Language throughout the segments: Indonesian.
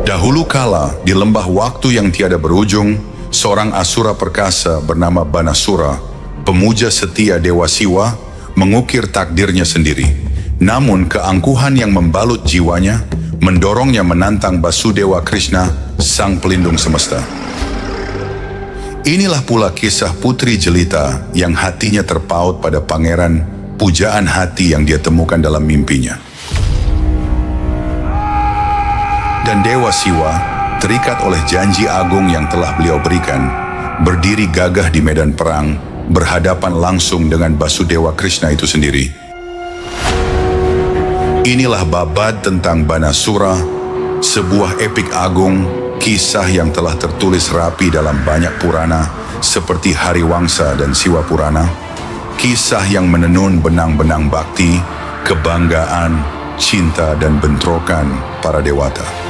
Dahulu kala, di lembah waktu yang tiada berujung, seorang asura perkasa bernama Banasura, pemuja setia Dewa Siwa, mengukir takdirnya sendiri. Namun keangkuhan yang membalut jiwanya, mendorongnya menantang Basudewa Krishna, sang pelindung semesta. Inilah pula kisah putri jelita yang hatinya terpaut pada pangeran, pujaan hati yang dia temukan dalam mimpinya. Dan Dewa Siwa, terikat oleh janji agung yang telah beliau berikan, berdiri gagah di medan perang, berhadapan langsung dengan Basudewa Krishna itu sendiri. Inilah babad tentang Banasura, sebuah epik agung, kisah yang telah tertulis rapi dalam banyak purana seperti Hariwangsa dan Siwa Purana, kisah yang menenun benang-benang bakti, kebanggaan, cinta dan bentrokan para dewata.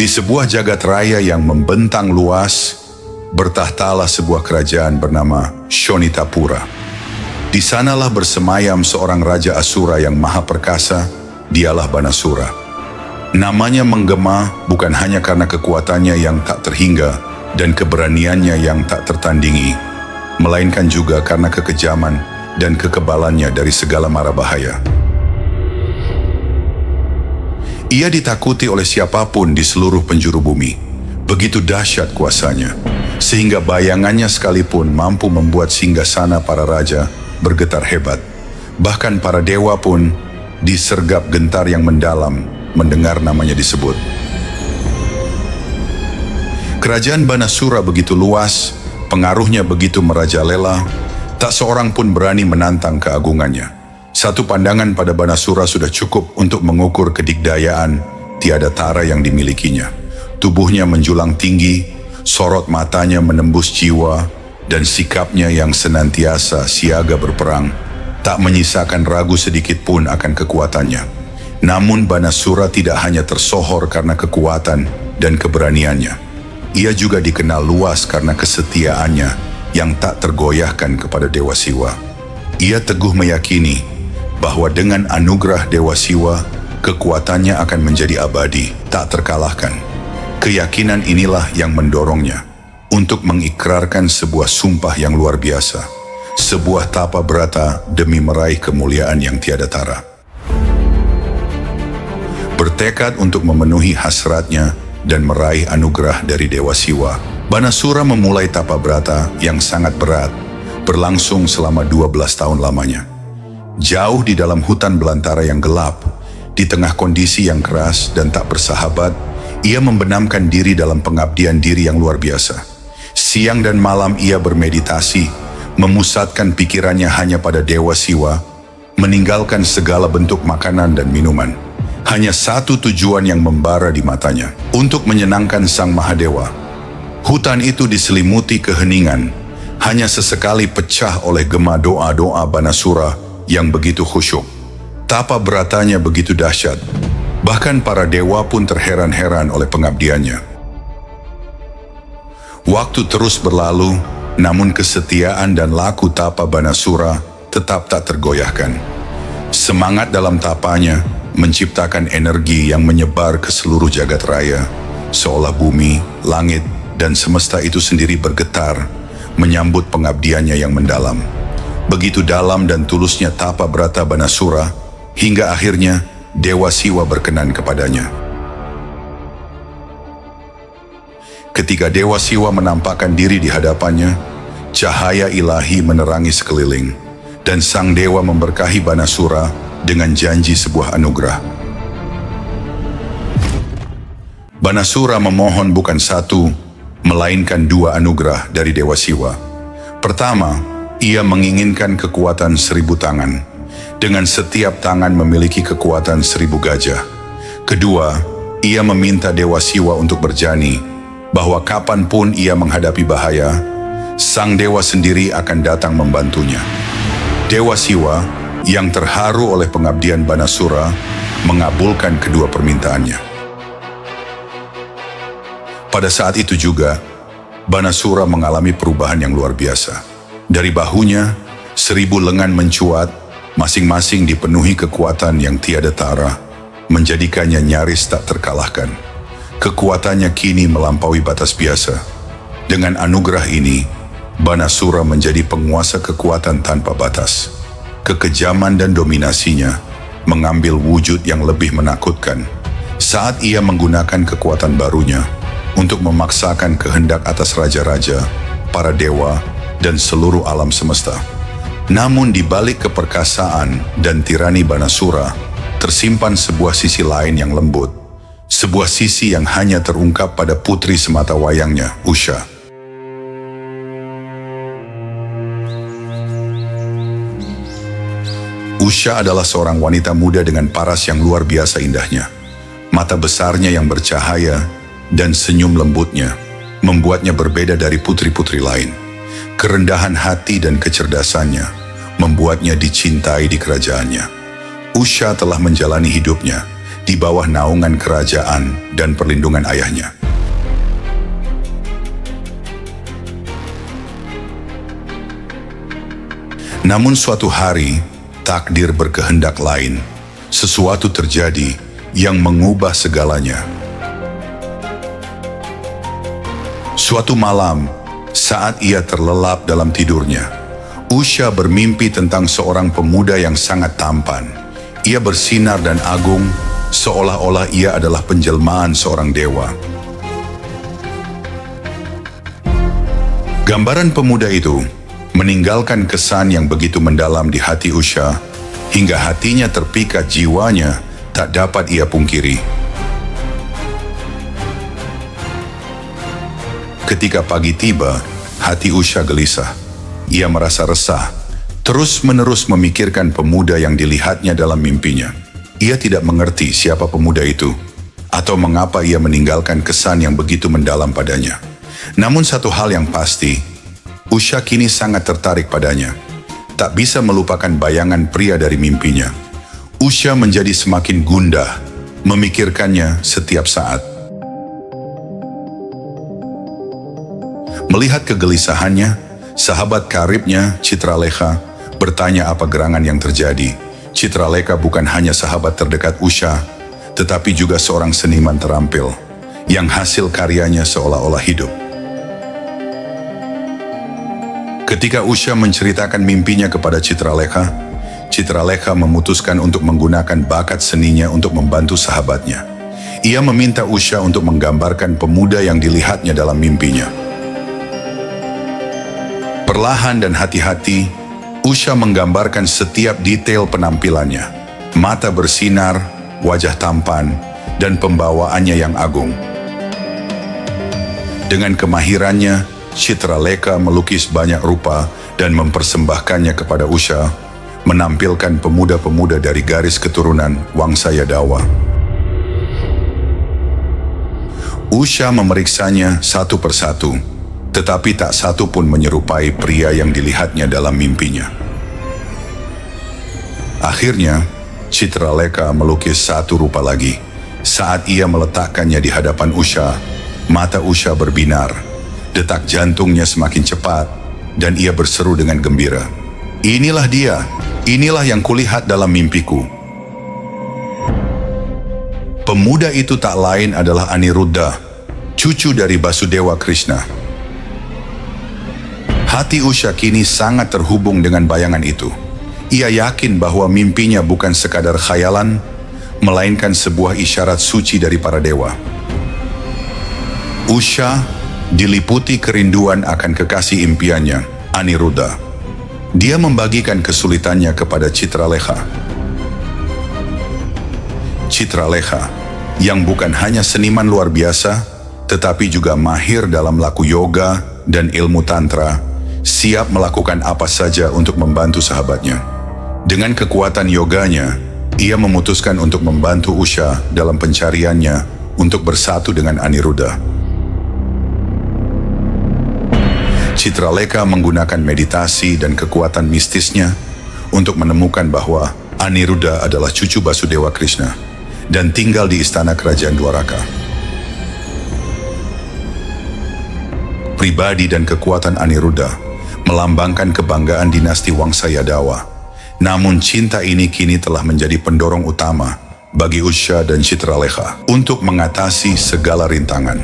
Di sebuah jagat raya yang membentang luas, bertahtalah sebuah kerajaan bernama Shonitapura. Di sanalah bersemayam seorang raja Asura yang maha perkasa, dialah Banasura. Namanya menggema bukan hanya karena kekuatannya yang tak terhingga dan keberaniannya yang tak tertandingi, melainkan juga karena kekejaman dan kekebalannya dari segala mara bahaya. Ia ditakuti oleh siapapun di seluruh penjuru bumi. Begitu dahsyat kuasanya, sehingga bayangannya sekalipun mampu membuat singgasana para raja bergetar hebat. Bahkan para dewa pun disergap gentar yang mendalam mendengar namanya disebut. Kerajaan Banasura begitu luas, pengaruhnya begitu merajalela, tak seorang pun berani menantang keagungannya. Satu pandangan pada Banasura sudah cukup untuk mengukur kedigdayaan tiada tara yang dimilikinya. Tubuhnya menjulang tinggi, sorot matanya menembus jiwa, dan sikapnya yang senantiasa siaga berperang, tak menyisakan ragu sedikit pun akan kekuatannya. Namun Banasura tidak hanya tersohor karena kekuatan dan keberaniannya. Ia juga dikenal luas karena kesetiaannya yang tak tergoyahkan kepada Dewa Siwa. Ia teguh meyakini bahwa dengan anugerah Dewa Siwa, kekuatannya akan menjadi abadi, tak terkalahkan. Keyakinan inilah yang mendorongnya untuk mengikrarkan sebuah sumpah yang luar biasa, sebuah tapa brata demi meraih kemuliaan yang tiada tara. Bertekad untuk memenuhi hasratnya dan meraih anugerah dari Dewa Siwa, Banasura memulai tapa brata yang sangat berat, berlangsung selama 12 tahun lamanya. Jauh di dalam hutan belantara yang gelap, di tengah kondisi yang keras dan tak bersahabat, ia membenamkan diri dalam pengabdian diri yang luar biasa. Siang dan malam ia bermeditasi, memusatkan pikirannya hanya pada Dewa Siwa, meninggalkan segala bentuk makanan dan minuman. Hanya satu tujuan yang membara di matanya, untuk menyenangkan Sang Mahadewa. Hutan itu diselimuti keheningan, hanya sesekali pecah oleh gema doa-doa Banasura yang begitu khusyuk. Tapa beratanya begitu dahsyat, bahkan para dewa pun terheran-heran oleh pengabdiannya. Waktu terus berlalu, namun kesetiaan dan laku tapa Banasura tetap tak tergoyahkan. Semangat dalam tapanya menciptakan energi yang menyebar ke seluruh jagat raya, seolah bumi, langit, dan semesta itu sendiri bergetar menyambut pengabdiannya yang mendalam. Begitu dalam dan tulusnya tapa brata Banasura, hingga akhirnya Dewa Siwa berkenan kepadanya. Ketika Dewa Siwa menampakkan diri di hadapannya, cahaya ilahi menerangi sekeliling, dan sang dewa memberkahi Banasura dengan janji sebuah anugerah. Banasura memohon bukan satu, melainkan dua anugerah dari Dewa Siwa. Pertama, ia menginginkan kekuatan 1000 tangan, dengan setiap tangan memiliki kekuatan 1000 gajah. Kedua, ia meminta Dewa Siwa untuk berjanji bahwa kapanpun ia menghadapi bahaya, sang dewa sendiri akan datang membantunya. Dewa Siwa yang terharu oleh pengabdian Banasura mengabulkan kedua permintaannya. Pada saat itu juga, Banasura mengalami perubahan yang luar biasa. Dari bahunya, 1000 lengan mencuat, masing-masing dipenuhi kekuatan yang tiada tara, menjadikannya nyaris tak terkalahkan. Kekuatannya kini melampaui batas biasa. Dengan anugerah ini, Banasura menjadi penguasa kekuatan tanpa batas. Kekejaman dan dominasinya mengambil wujud yang lebih menakutkan saat ia menggunakan kekuatan barunya untuk memaksakan kehendak atas raja-raja, para dewa, dan seluruh alam semesta. Namun di balik keperkasaan dan tirani Banasura, tersimpan sebuah sisi lain yang lembut, sebuah sisi yang hanya terungkap pada putri semata wayangnya, Usha. Usha adalah seorang wanita muda dengan paras yang luar biasa indahnya. Mata besarnya yang bercahaya dan senyum lembutnya membuatnya berbeda dari putri-putri lain. Kerendahan hati dan kecerdasannya membuatnya dicintai di kerajaannya. Usha telah menjalani hidupnya di bawah naungan kerajaan dan perlindungan ayahnya. Namun suatu hari, takdir berkehendak lain. Sesuatu terjadi yang mengubah segalanya. Suatu malam, saat ia terlelap dalam tidurnya, Usha bermimpi tentang seorang pemuda yang sangat tampan. Ia bersinar dan agung, seolah-olah ia adalah penjelmaan seorang dewa. Gambaran pemuda itu meninggalkan kesan yang begitu mendalam di hati Usha, hingga hatinya terpikat, jiwanya tak dapat ia pungkiri. Ketika pagi tiba, hati Usha gelisah. Ia merasa resah, terus-menerus memikirkan pemuda yang dilihatnya dalam mimpinya. Ia tidak mengerti siapa pemuda itu, atau mengapa ia meninggalkan kesan yang begitu mendalam padanya. Namun satu hal yang pasti, Usha kini sangat tertarik padanya. Tak bisa melupakan bayangan pria dari mimpinya. Usha menjadi semakin gundah, memikirkannya setiap saat. Melihat kegelisahannya, sahabat karibnya, Citralekha, bertanya apa gerangan yang terjadi. Citralekha bukan hanya sahabat terdekat Usha, tetapi juga seorang seniman terampil, yang hasil karyanya seolah-olah hidup. Ketika Usha menceritakan mimpinya kepada Citralekha, Citralekha memutuskan untuk menggunakan bakat seninya untuk membantu sahabatnya. Ia meminta Usha untuk menggambarkan pemuda yang dilihatnya dalam mimpinya. Perlahan dan hati-hati, Usha menggambarkan setiap detail penampilannya. Mata bersinar, wajah tampan, dan pembawaannya yang agung. Dengan kemahirannya, Citralekha melukis banyak rupa dan mempersembahkannya kepada Usha, menampilkan pemuda-pemuda dari garis keturunan Wangsa Yadawa. Usha memeriksanya satu persatu, tetapi tak satu pun menyerupai pria yang dilihatnya dalam mimpinya. Akhirnya, Citralekha melukis satu rupa lagi. Saat ia meletakkannya di hadapan Usha, mata Usha berbinar. Detak jantungnya semakin cepat, dan ia berseru dengan gembira. Inilah dia, inilah yang kulihat dalam mimpiku. Pemuda itu tak lain adalah Aniruddha, cucu dari Basudewa Krishna. Hati Usha kini sangat terhubung dengan bayangan itu. Ia yakin bahwa mimpinya bukan sekadar khayalan, melainkan sebuah isyarat suci dari para dewa. Usha diliputi kerinduan akan kekasih impiannya, Aniruddha. Dia membagikan kesulitannya kepada Citralekha. Citralekha, yang bukan hanya seniman luar biasa, tetapi juga mahir dalam laku yoga dan ilmu tantra, siap melakukan apa saja untuk membantu sahabatnya. Dengan kekuatan yoganya, Ia memutuskan untuk membantu Usha dalam pencariannya untuk bersatu dengan Aniruddha. Citralekha menggunakan meditasi dan kekuatan mistisnya untuk menemukan bahwa Aniruddha adalah cucu Basudewa Krishna dan tinggal di istana kerajaan Dwaraka. Pribadi dan kekuatan Aniruddha melambangkan kebanggaan dinasti Wangsa Yadawa. Namun cinta ini kini telah menjadi pendorong utama bagi Usha dan Citralekha untuk mengatasi segala rintangan.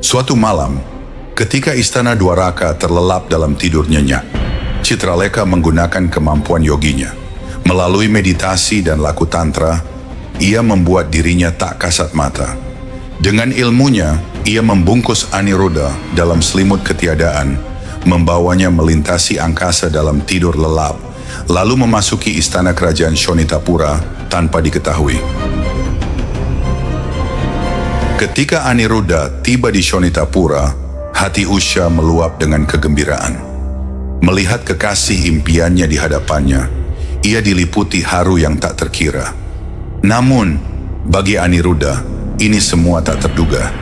Suatu malam, ketika istana Dwaraka terlelap dalam tidur nyenyak, Citralekha menggunakan kemampuan yoginya. Melalui meditasi dan laku tantra, ia membuat dirinya tak kasat mata. Dengan ilmunya, ia membungkus Aniruddha dalam selimut ketiadaan, membawanya melintasi angkasa dalam tidur lelap, lalu memasuki istana kerajaan Shonitapura tanpa diketahui. Ketika Aniruddha tiba di Shonitapura, hati Usha meluap dengan kegembiraan. Melihat kekasih impiannya di hadapannya, ia diliputi haru yang tak terkira. Namun, bagi Aniruddha, ini semua tak terduga.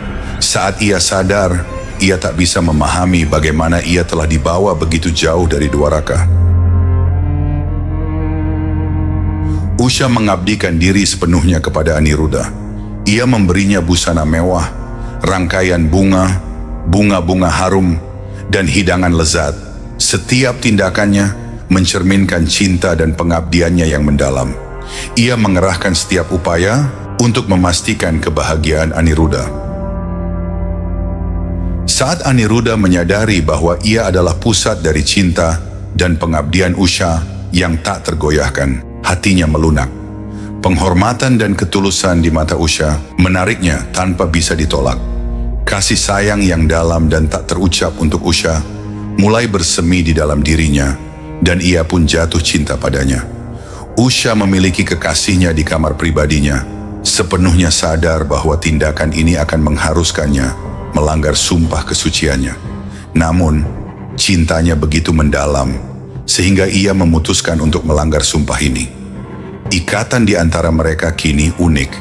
Saat ia sadar, ia tak bisa memahami bagaimana ia telah dibawa begitu jauh dari Dwaraka. Usha mengabdikan diri sepenuhnya kepada Aniruddha. Ia memberinya busana mewah, rangkaian bunga-bunga harum, dan hidangan lezat. Setiap tindakannya mencerminkan cinta dan pengabdiannya yang mendalam. Ia mengerahkan setiap upaya untuk memastikan kebahagiaan Aniruddha. Saat Aniruddha menyadari bahwa ia adalah pusat dari cinta dan pengabdian Usha yang tak tergoyahkan, hatinya melunak. Penghormatan dan ketulusan di mata Usha menariknya tanpa bisa ditolak. Kasih sayang yang dalam dan tak terucap untuk Usha mulai bersemi di dalam dirinya, dan ia pun jatuh cinta padanya. Usha memiliki kekasihnya di kamar pribadinya, sepenuhnya sadar bahwa tindakan ini akan mengharuskannya melanggar sumpah kesuciannya. Namun, cintanya begitu mendalam, sehingga ia memutuskan untuk melanggar sumpah ini. Ikatan di antara mereka kini unik,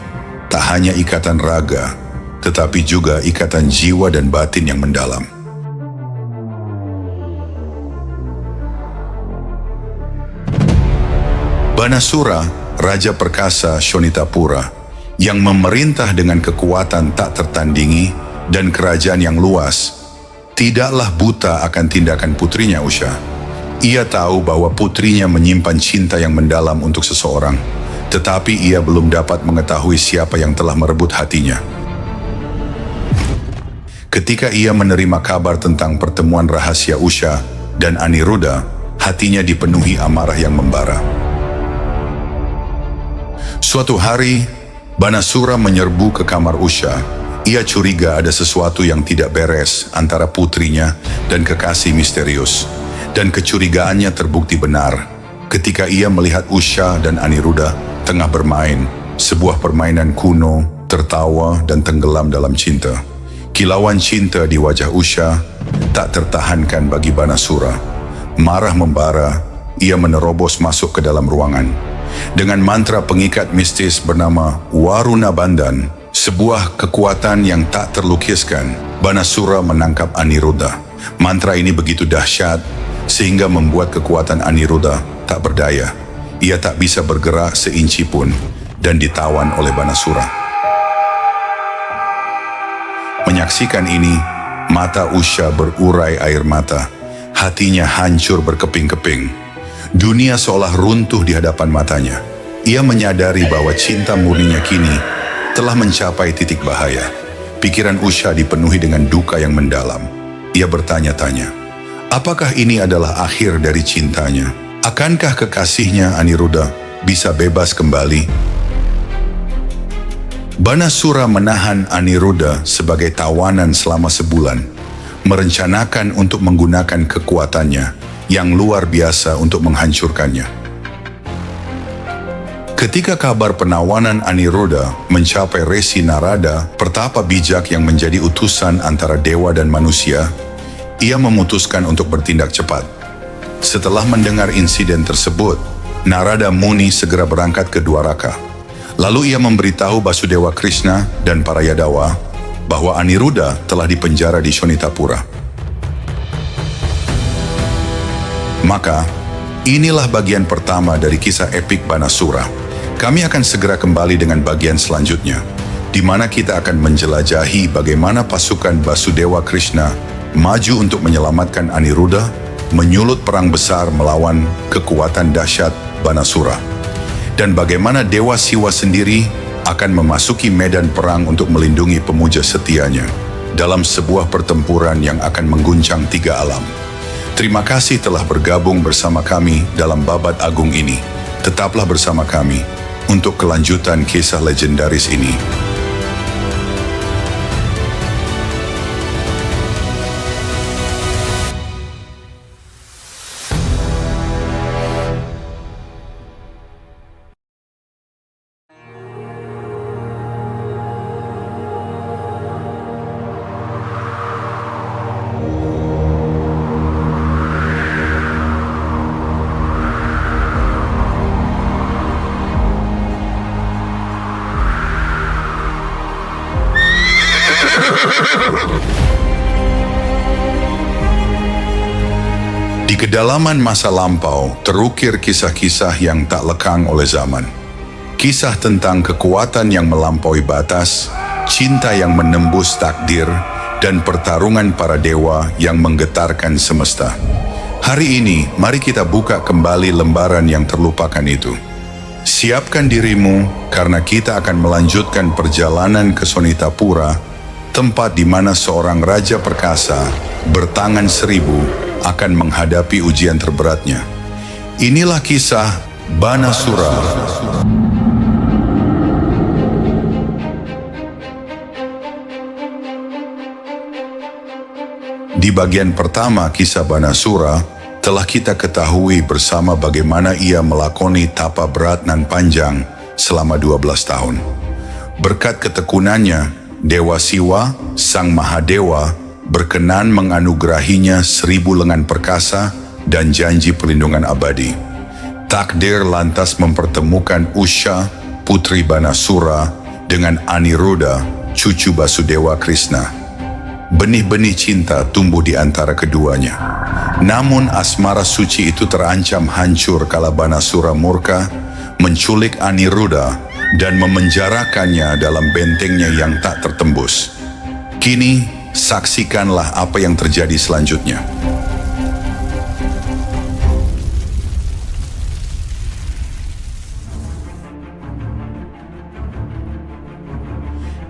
tak hanya ikatan raga, tetapi juga ikatan jiwa dan batin yang mendalam. Banasura, Raja Perkasa Shonitapura, yang memerintah dengan kekuatan tak tertandingi dan kerajaan yang luas, tidaklah buta akan tindakan putrinya Usha. Ia tahu bahwa putrinya menyimpan cinta yang mendalam untuk seseorang, tetapi ia belum dapat mengetahui siapa yang telah merebut hatinya. Ketika ia menerima kabar tentang pertemuan rahasia Usha dan Aniruddha, hatinya dipenuhi amarah yang membara. Suatu hari, Banasura menyerbu ke kamar Usha. Ia curiga ada sesuatu yang tidak beres antara putrinya dan kekasih misterius. Dan kecurigaannya terbukti benar ketika ia melihat Usha dan Aniruddha tengah bermain sebuah permainan kuno, tertawa dan tenggelam dalam cinta. Kilauan cinta di wajah Usha tak tertahankan bagi Banasura. Marah membara, ia menerobos masuk ke dalam ruangan. Dengan mantra pengikat mistis bernama Waruna Bandhan, sebuah kekuatan yang tak terlukiskan, Banasura menangkap Aniruddha. Mantra ini begitu dahsyat sehingga membuat kekuatan Aniruddha tak berdaya. Ia tak bisa bergerak seinci pun dan ditawan oleh Banasura. Menyaksikan ini, mata Usha berurai air mata. Hatinya hancur berkeping-keping. Dunia seolah runtuh di hadapan matanya. Ia menyadari bahwa cinta murninya kini telah mencapai titik bahaya. Pikiran Usha dipenuhi dengan duka yang mendalam. Ia bertanya-tanya, apakah ini adalah akhir dari cintanya? Akankah kekasihnya Aniruddha bisa bebas kembali? Banasura menahan Aniruddha sebagai tawanan selama sebulan, merencanakan untuk menggunakan kekuatannya yang luar biasa untuk menghancurkannya. Ketika kabar penawanan Aniruddha mencapai Resi Narada, pertapa bijak yang menjadi utusan antara dewa dan manusia, ia memutuskan untuk bertindak cepat. Setelah mendengar insiden tersebut, Narada Muni segera berangkat ke Dwaraka. Lalu ia memberitahu Basudewa Krishna dan para Yadawa bahwa Aniruddha telah dipenjara di Shonitapura. Maka, inilah bagian pertama dari kisah epik Banasura. Kami akan segera kembali dengan bagian selanjutnya, di mana kita akan menjelajahi bagaimana pasukan Basudewa Krishna maju untuk menyelamatkan Aniruddha, menyulut perang besar melawan kekuatan dahsyat Banasura, dan bagaimana Dewa Siwa sendiri akan memasuki medan perang untuk melindungi pemuja setianya dalam sebuah pertempuran yang akan mengguncang 3 alam. Terima kasih telah bergabung bersama kami dalam babat agung ini. Tetaplah bersama kami untuk kelanjutan kisah legendaris ini. Di kedalaman masa lampau terukir kisah-kisah yang tak lekang oleh zaman. Kisah tentang kekuatan yang melampaui batas, cinta yang menembus takdir, dan pertarungan para dewa yang menggetarkan semesta. Hari ini, mari kita buka kembali lembaran yang terlupakan itu. Siapkan dirimu, karena kita akan melanjutkan perjalanan ke Shonitapura, tempat di mana seorang raja perkasa bertangan 1000 akan menghadapi ujian terberatnya. Inilah kisah Banasura. Di bagian pertama kisah Banasura, telah kita ketahui bersama bagaimana ia melakoni tapa berat nan panjang selama 12 tahun. Berkat ketekunannya, Dewa Siwa, Sang Mahadewa, berkenan menganugerahinya 1000 lengan perkasa dan janji perlindungan abadi. Takdir lantas mempertemukan Usha, putri Banasura, dengan Aniruddha, cucu Basudewa Krishna. Benih-benih cinta tumbuh di antara keduanya. Namun asmara suci itu terancam hancur kala Banasura murka, menculik Aniruddha dan memenjarakannya dalam bentengnya yang tak tertembus. Kini, saksikanlah apa yang terjadi selanjutnya.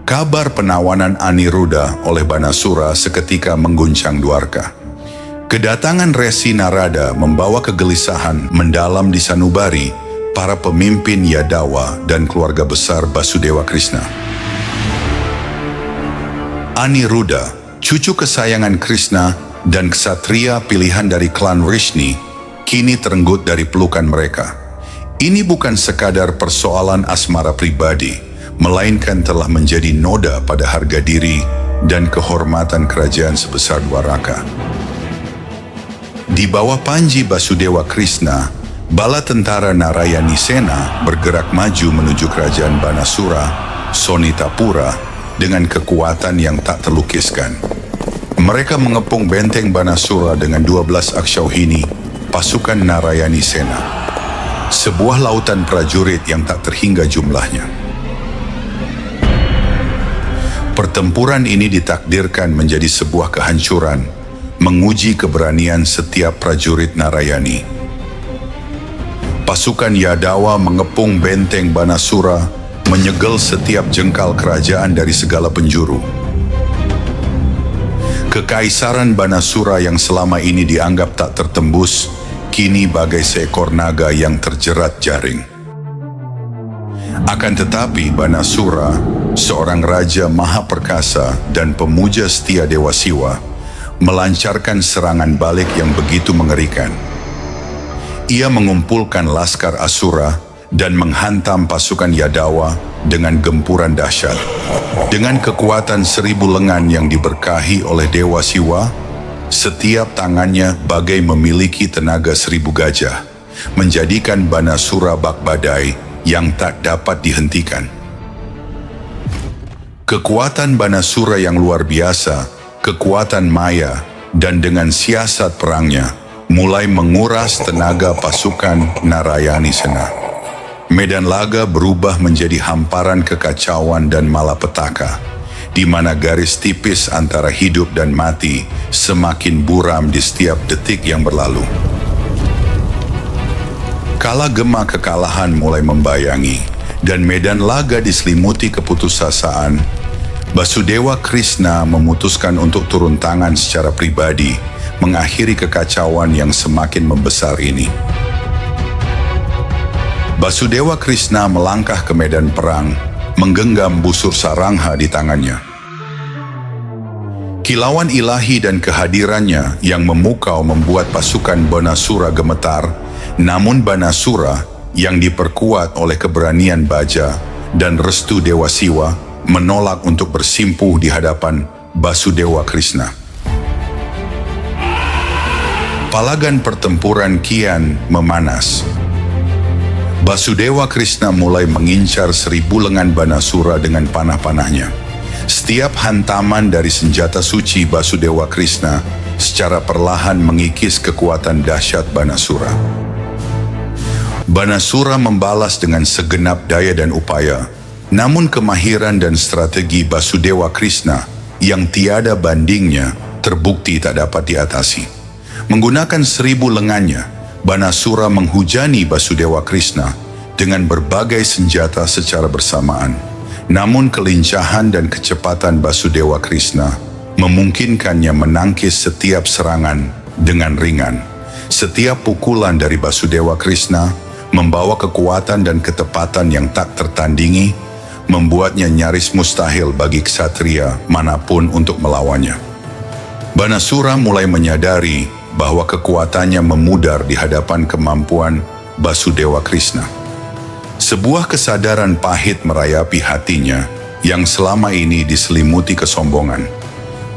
Kabar penawanan Aniruddha oleh Banasura seketika mengguncang Dwarka. Kedatangan Resi Narada membawa kegelisahan mendalam di sanubari para pemimpin Yadawa dan keluarga besar Basudewa Krishna. Aniruddha, cucu kesayangan Krishna dan ksatria pilihan dari klan Vrishni, kini terenggut dari pelukan mereka. Ini bukan sekadar persoalan asmara pribadi, melainkan telah menjadi noda pada harga diri dan kehormatan kerajaan sebesar Dwaraka. Di bawah panji Basudewa Krishna, bala tentara Narayani Sena bergerak maju menuju kerajaan Banasura, Shonitapura, dengan kekuatan yang tak terlukiskan. Mereka mengepung benteng Banasura dengan 12 aksyauhini, pasukan Narayani Sena. Sebuah lautan prajurit yang tak terhingga jumlahnya. Pertempuran ini ditakdirkan menjadi sebuah kehancuran, menguji keberanian setiap prajurit Narayani. Pasukan Yadawa mengepung benteng Banasura, menyegel setiap jengkal kerajaan dari segala penjuru. Kekaisaran Banasura yang selama ini dianggap tak tertembus, kini bagai seekor naga yang terjerat jaring. Akan tetapi Banasura, seorang raja maha perkasa dan pemuja setia Dewa Siwa, melancarkan serangan balik yang begitu mengerikan. Ia mengumpulkan laskar Asura dan menghantam pasukan Yadawa dengan gempuran dahsyat. Dengan kekuatan 1000 lengan yang diberkahi oleh Dewa Siwa, setiap tangannya bagai memiliki tenaga 1000 gajah, menjadikan Banasura bak badai yang tak dapat dihentikan. Kekuatan Banasura yang luar biasa, kekuatan maya, dan dengan siasat perangnya, mulai menguras tenaga pasukan Narayani Sena. Medan laga berubah menjadi hamparan kekacauan dan malapetaka, di mana garis tipis antara hidup dan mati semakin buram di setiap detik yang berlalu. Kala gema kekalahan mulai membayangi, dan medan laga diselimuti keputusasaan, Basudewa Krishna memutuskan untuk turun tangan secara pribadi, mengakhiri kekacauan yang semakin membesar ini. Basudewa Krishna melangkah ke medan perang, menggenggam busur sarangha di tangannya. Kilauan ilahi dan kehadirannya yang memukau membuat pasukan Banasura gemetar, namun Banasura yang diperkuat oleh keberanian baja dan restu Dewa Siwa menolak untuk bersimpuh di hadapan Basudewa Krishna. Palagan pertempuran kian memanas. Basudewa Krishna mulai mengincar 1000 lengan Banasura dengan panah-panahnya. Setiap hantaman dari senjata suci Basudewa Krishna secara perlahan mengikis kekuatan dahsyat Banasura. Banasura membalas dengan segenap daya dan upaya, namun kemahiran dan strategi Basudewa Krishna yang tiada bandingnya terbukti tak dapat diatasi. Menggunakan 1000 lengannya, Banasura menghujani Basudewa Krishna dengan berbagai senjata secara bersamaan. Namun kelincahan dan kecepatan Basudewa Krishna memungkinkannya menangkis setiap serangan dengan ringan. Setiap pukulan dari Basudewa Krishna membawa kekuatan dan ketepatan yang tak tertandingi, membuatnya nyaris mustahil bagi ksatria manapun untuk melawannya. Banasura mulai menyadari bahwa kekuatannya memudar di hadapan kemampuan Basudewa Krishna. Sebuah kesadaran pahit merayapi hatinya yang selama ini diselimuti kesombongan.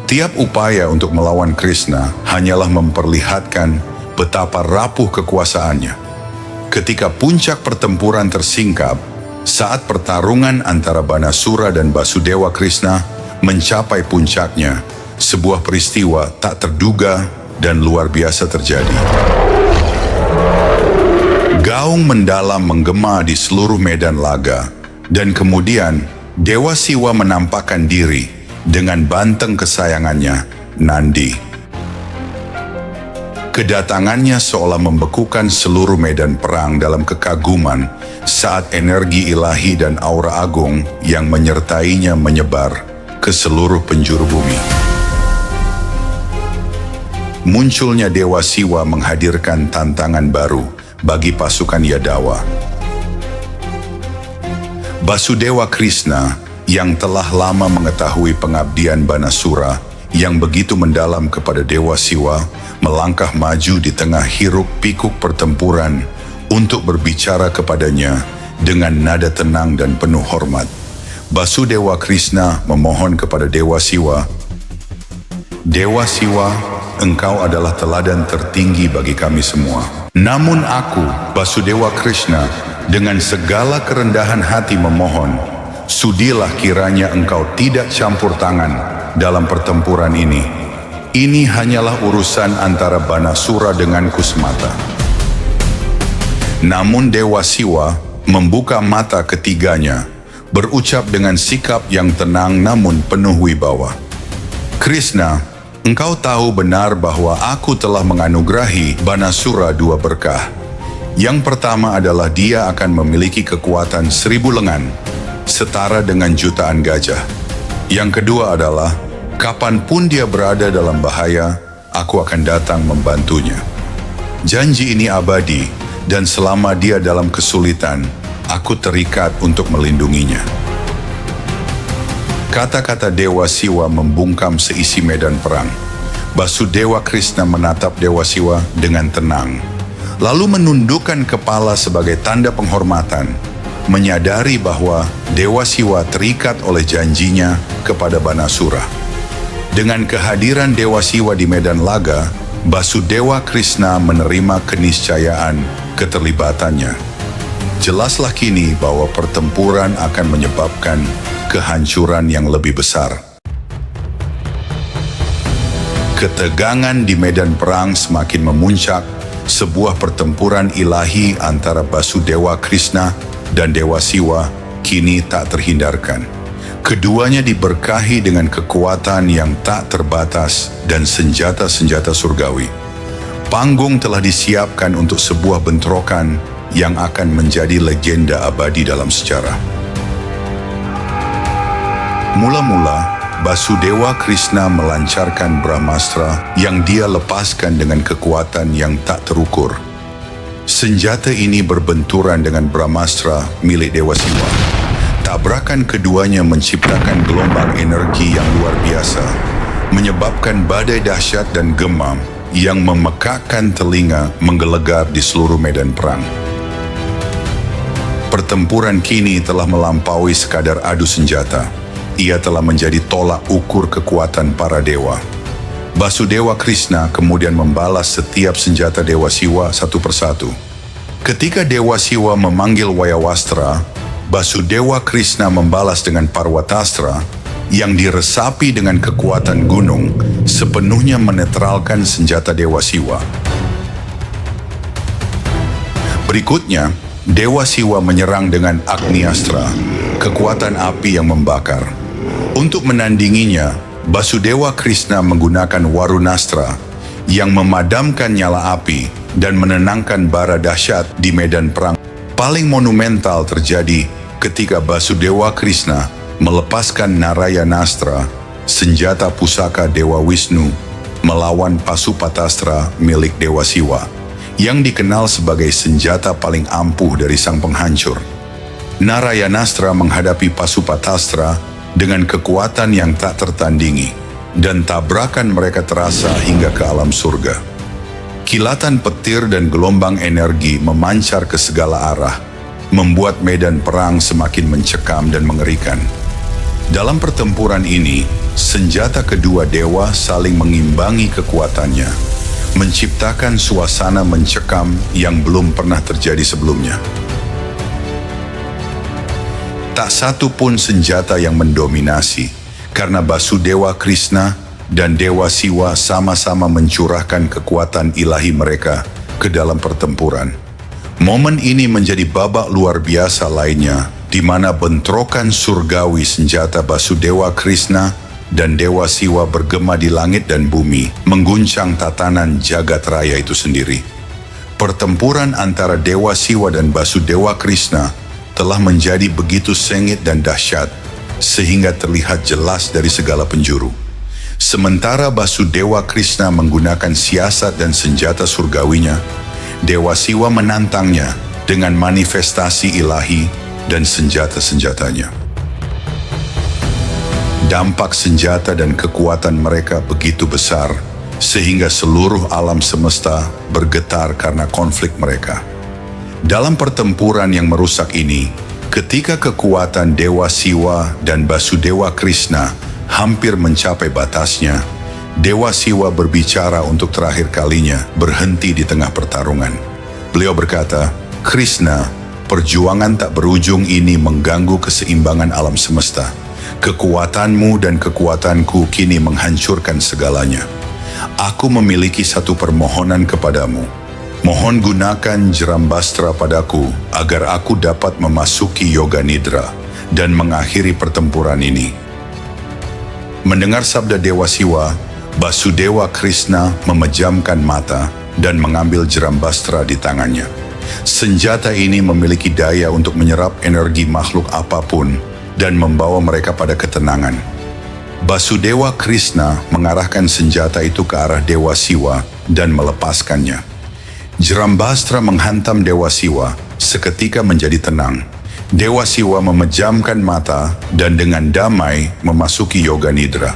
Tiap upaya untuk melawan Krishna hanyalah memperlihatkan betapa rapuh kekuasaannya. Ketika puncak pertempuran tersingkap, saat pertarungan antara Banasura dan Basudewa Krishna mencapai puncaknya, sebuah peristiwa tak terduga dan luar biasa terjadi. Gaung mendalam menggema di seluruh medan laga, dan kemudian Dewa Siwa menampakkan diri dengan banteng kesayangannya, Nandi. Kedatangannya seolah membekukan seluruh medan perang dalam kekaguman saat energi ilahi dan aura agung yang menyertainya menyebar ke seluruh penjuru bumi. Munculnya Dewa Siwa menghadirkan tantangan baru bagi pasukan Yadawa. Basudewa Krishna yang telah lama mengetahui pengabdian Banasura yang begitu mendalam kepada Dewa Siwa melangkah maju di tengah hiruk pikuk pertempuran untuk berbicara kepadanya dengan nada tenang dan penuh hormat. Basudewa Krishna memohon kepada Dewa Siwa, "Dewa Siwa, Engkau adalah teladan tertinggi bagi kami semua. Namun aku, Basudewa Krishna, dengan segala kerendahan hati memohon, sudilah kiranya Engkau tidak campur tangan dalam pertempuran ini. Ini hanyalah urusan antara Banasura denganku semata." Namun Dewa Siwa membuka mata ketiganya, berucap dengan sikap yang tenang namun penuh wibawa, "Krishna, Engkau tahu benar bahwa aku telah menganugerahi Banasura 2 berkah. Yang pertama adalah dia akan memiliki kekuatan 1000 lengan, setara dengan jutaan gajah. Yang kedua adalah, kapanpun dia berada dalam bahaya, aku akan datang membantunya. Janji ini abadi, dan selama dia dalam kesulitan, aku terikat untuk melindunginya." Kata-kata Dewa Siwa membungkam seisi medan perang. Basudewa Krishna menatap Dewa Siwa dengan tenang, lalu menundukkan kepala sebagai tanda penghormatan, menyadari bahwa Dewa Siwa terikat oleh janjinya kepada Banasura. Dengan kehadiran Dewa Siwa di medan laga, Basudewa Krishna menerima keniscayaan keterlibatannya. Jelaslah kini bahwa pertempuran akan menyebabkan kehancuran yang lebih besar. Ketegangan di medan perang semakin memuncak. Sebuah pertempuran ilahi antara Basudewa Krishna dan Dewa Siwa kini tak terhindarkan. Keduanya diberkahi dengan kekuatan yang tak terbatas dan senjata-senjata surgawi. Panggung telah disiapkan untuk sebuah bentrokan yang akan menjadi legenda abadi dalam sejarah. Mula-mula, Basudewa Krishna melancarkan Brahmastra yang dia lepaskan dengan kekuatan yang tak terukur. Senjata ini berbenturan dengan Brahmastra milik Dewa Siwa. Tabrakan keduanya menciptakan gelombang energi yang luar biasa, menyebabkan badai dahsyat dan gemam yang memekakkan telinga menggelegar di seluruh medan perang. Pertempuran kini telah melampaui sekadar adu senjata. Ia telah menjadi tolak ukur kekuatan para dewa. Basudewa Krishna kemudian membalas setiap senjata Dewa Siwa satu persatu. Ketika Dewa Siwa memanggil Wayawastra, Basudewa Krishna membalas dengan Parwatastra yang diresapi dengan kekuatan gunung, sepenuhnya menetralkan senjata Dewa Siwa. Berikutnya, Dewa Siwa menyerang dengan Agniastra, kekuatan api yang membakar. Untuk menandinginya, Basudewa Krishna menggunakan Warunastra yang memadamkan nyala api dan menenangkan bara dahsyat di medan perang. Paling monumental terjadi ketika Basudewa Krishna melepaskan Narayanastra, senjata pusaka Dewa Wisnu, melawan Pasupatastra milik Dewa Siwa, yang dikenal sebagai senjata paling ampuh dari sang penghancur. Narayanastra menghadapi Pasupatastra dengan kekuatan yang tak tertandingi, dan tabrakan mereka terasa hingga ke alam surga. Kilatan petir dan gelombang energi memancar ke segala arah, membuat medan perang semakin mencekam dan mengerikan. Dalam pertempuran ini, senjata kedua dewa saling mengimbangi kekuatannya, menciptakan suasana mencekam yang belum pernah terjadi sebelumnya. Tak satu pun senjata yang mendominasi, karena Basudewa Krishna dan Dewa Siwa sama-sama mencurahkan kekuatan ilahi mereka ke dalam pertempuran. Momen ini menjadi babak luar biasa lainnya, di mana bentrokan surgawi senjata Basudewa Krishna dan Dewa Siwa bergema di langit dan bumi, mengguncang tatanan jagat raya itu sendiri. Pertempuran antara Dewa Siwa dan Basudewa Krishna telah menjadi begitu sengit dan dahsyat, sehingga terlihat jelas dari segala penjuru. Sementara Basudewa Krishna menggunakan siasat dan senjata surgawinya, Dewa Siwa menantangnya dengan manifestasi ilahi dan senjata-senjatanya. Dampak senjata dan kekuatan mereka begitu besar, sehingga seluruh alam semesta bergetar karena konflik mereka. Dalam pertempuran yang merusak ini, ketika kekuatan Dewa Siwa dan Basudewa Krishna hampir mencapai batasnya, Dewa Siwa berbicara untuk terakhir kalinya berhenti di tengah pertarungan. Beliau berkata, "Krishna, perjuangan tak berujung ini mengganggu keseimbangan alam semesta. Kekuatanmu dan kekuatanku kini menghancurkan segalanya. Aku memiliki satu permohonan kepadamu. Mohon gunakan Jerambastra padaku agar aku dapat memasuki Yoga Nidra dan mengakhiri pertempuran ini." Mendengar sabda Dewa Siwa, Basudewa Krishna memejamkan mata dan mengambil Jerambastra di tangannya. Senjata ini memiliki daya untuk menyerap energi makhluk apapun dan membawa mereka pada ketenangan. Basudewa Krishna mengarahkan senjata itu ke arah Dewa Siwa dan melepaskannya. Jerambastra menghantam Dewa Siwa, seketika menjadi tenang. Dewa Siwa memejamkan mata dan dengan damai memasuki Yoga Nidra.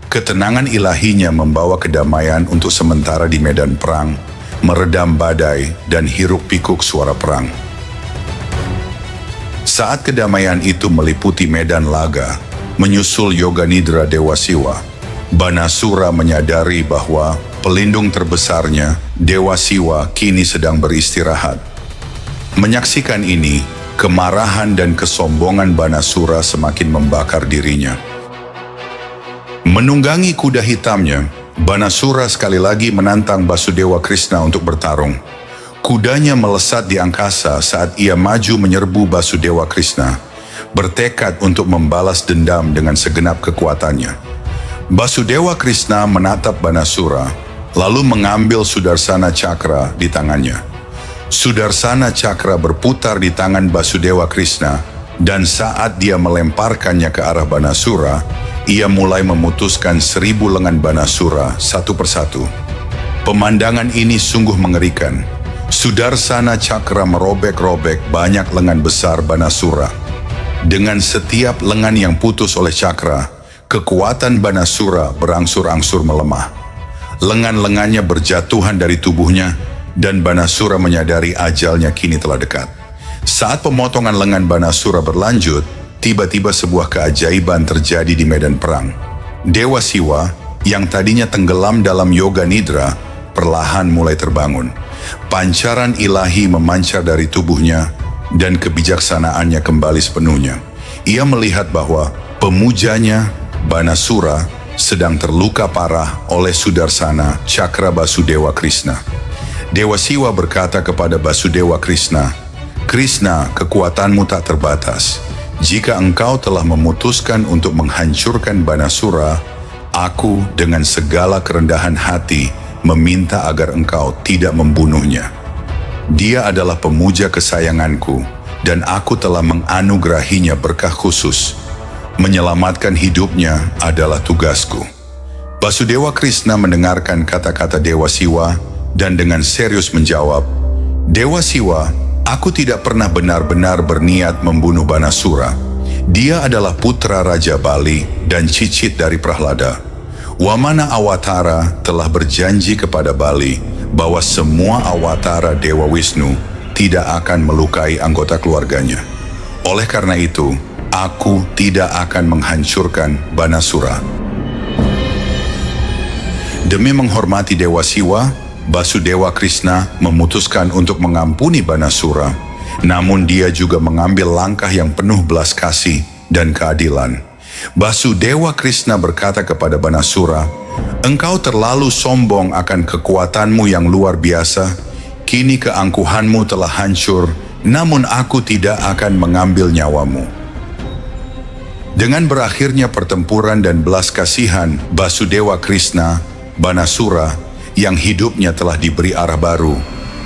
Ketenangan ilahinya membawa kedamaian untuk sementara di medan perang, meredam badai dan hiruk pikuk suara perang. Saat kedamaian itu meliputi medan laga, menyusul Yoga Nidra Dewa Siwa, Banasura menyadari bahwa pelindung terbesarnya, Dewa Siwa, kini sedang beristirahat. Menyaksikan ini, kemarahan dan kesombongan Banasura semakin membakar dirinya. Menunggangi kuda hitamnya, Banasura sekali lagi menantang Basudewa Krishna untuk bertarung. Kudanya melesat di angkasa saat ia maju menyerbu Basudewa Krishna, bertekad untuk membalas dendam dengan segenap kekuatannya. Basudewa Krishna menatap Banasura, lalu mengambil Sudarsana Cakra di tangannya. Sudarsana Cakra berputar di tangan Basudewa Krishna, dan saat dia melemparkannya ke arah Banasura, ia mulai memutuskan 1000 lengan Banasura satu persatu. Pemandangan ini sungguh mengerikan. Sudarsana Cakra merobek-robek banyak lengan besar Banasura. Dengan setiap lengan yang putus oleh Cakra, kekuatan Banasura berangsur-angsur melemah. Lengan-lengannya berjatuhan dari tubuhnya, dan Banasura menyadari ajalnya kini telah dekat. Saat pemotongan lengan Banasura berlanjut, tiba-tiba sebuah keajaiban terjadi di medan perang. Dewa Siwa, yang tadinya tenggelam dalam yoga nidra, perlahan mulai terbangun. Pancaran ilahi memancar dari tubuhnya, dan kebijaksanaannya kembali sepenuhnya. Ia melihat bahwa pemujanya, Banasura, sedang terluka parah oleh Sudarsana Cakra Basudewa Krishna. Dewa Siwa berkata kepada Basudewa Krishna, "Krishna, kekuatanmu tak terbatas. Jika engkau telah memutuskan untuk menghancurkan Banasura, aku dengan segala kerendahan hati meminta agar engkau tidak membunuhnya. Dia adalah pemuja kesayanganku, dan aku telah menganugerahinya berkah khusus. Menyelamatkan hidupnya adalah tugasku." Basudewa Krishna mendengarkan kata-kata Dewa Siwa, dan dengan serius menjawab, "Dewa Siwa, aku tidak pernah benar-benar berniat membunuh Banasura. Dia adalah putra Raja Bali dan cicit dari Prahlada. Wamana Awatara telah berjanji kepada Bali bahwa semua awatara Dewa Wisnu tidak akan melukai anggota keluarganya. Oleh karena itu, aku tidak akan menghancurkan Banasura." Demi menghormati Dewa Siwa, Basudewa Krishna memutuskan untuk mengampuni Banasura, namun dia juga mengambil langkah yang penuh belas kasih dan keadilan. Basudewa Krishna berkata kepada Banasura, "Engkau terlalu sombong akan kekuatanmu yang luar biasa. Kini keangkuhanmu telah hancur, namun aku tidak akan mengambil nyawamu." Dengan berakhirnya pertempuran dan belas kasihan Basudewa Krishna, Banasura yang hidupnya telah diberi arah baru,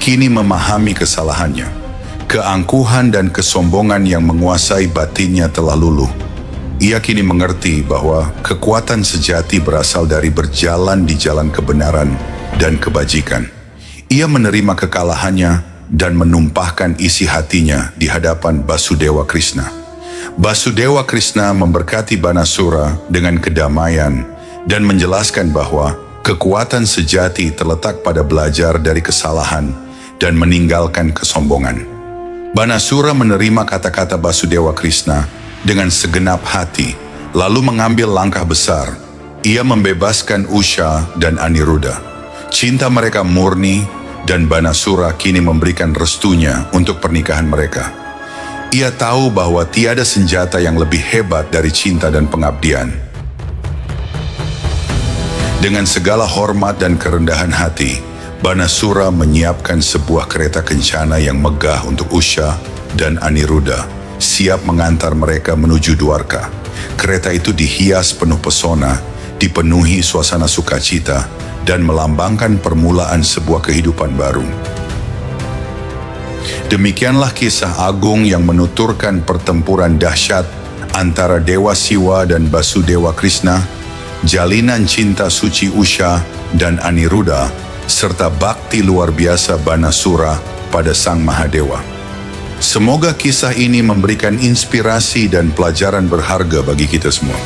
kini memahami kesalahannya. Keangkuhan dan kesombongan yang menguasai batinnya telah luluh. Ia kini mengerti bahwa kekuatan sejati berasal dari berjalan di jalan kebenaran dan kebajikan. Ia menerima kekalahannya dan menumpahkan isi hatinya di hadapan Basudewa Krishna. Basudewa Krishna memberkati Banasura dengan kedamaian dan menjelaskan bahwa kekuatan sejati terletak pada belajar dari kesalahan dan meninggalkan kesombongan. Banasura menerima kata-kata Basudewa Krishna dengan segenap hati, lalu mengambil langkah besar. Ia membebaskan Usha dan Aniruddha. Cinta mereka murni, dan Banasura kini memberikan restunya untuk pernikahan mereka. Ia tahu bahwa tiada senjata yang lebih hebat dari cinta dan pengabdian. Dengan segala hormat dan kerendahan hati, Banasura menyiapkan sebuah kereta kencana yang megah untuk Usha dan Aniruddha, siap mengantar mereka menuju Dwarka. Kereta itu dihias penuh pesona, dipenuhi suasana sukacita, dan melambangkan permulaan sebuah kehidupan baru. Demikianlah kisah agung yang menuturkan pertempuran dahsyat antara Dewa Siwa dan Basudewa Krishna, jalinan cinta suci Usha dan Aniruddha, serta bakti luar biasa Banasura pada Sang Mahadewa. Semoga kisah ini memberikan inspirasi dan pelajaran berharga bagi kita semua.